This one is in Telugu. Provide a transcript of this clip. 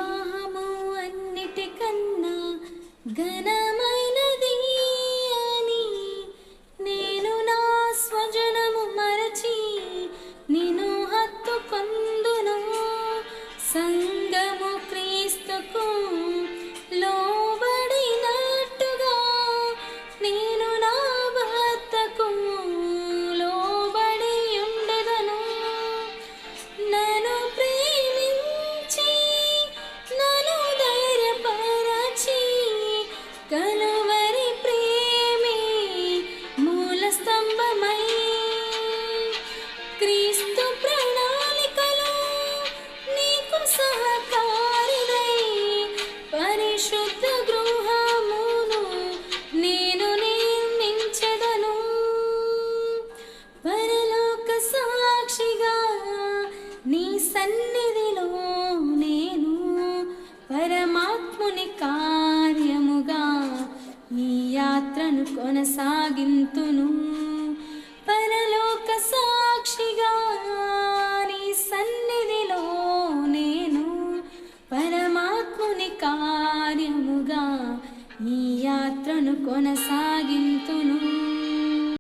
వివాహము అన్నిటికన్నా ఘనమైనది అని నేను నా స్వజనము మరచి నిన్ను హత్తుకొందును. సంఘము క్రీస్తుకు లోబడినట్టుగా నేను నా భర్తకు లోబడి ఉండెదను. నన్ను ప్రేమించి నన్ను ధైర్యపరచి కలువరి ప్రేమే మూల స్తంభమై క్రీస్తు ప్రణాళికలో నీకు సహకారినై పరిశుద్ధ గృహమును నేను నిర్మించెదను. పరలోక సాక్షిగా నీ సన్నిధిలో నేను పరమాత్ముని కార్యముగా ఈ యాత్రను కొనసాగింతును. పరలోక సాక్షిగా నీ సన్నిధిలో నేను పరమాత్ముని కార్యముగా ఈ యాత్రను కొనసాగింతును.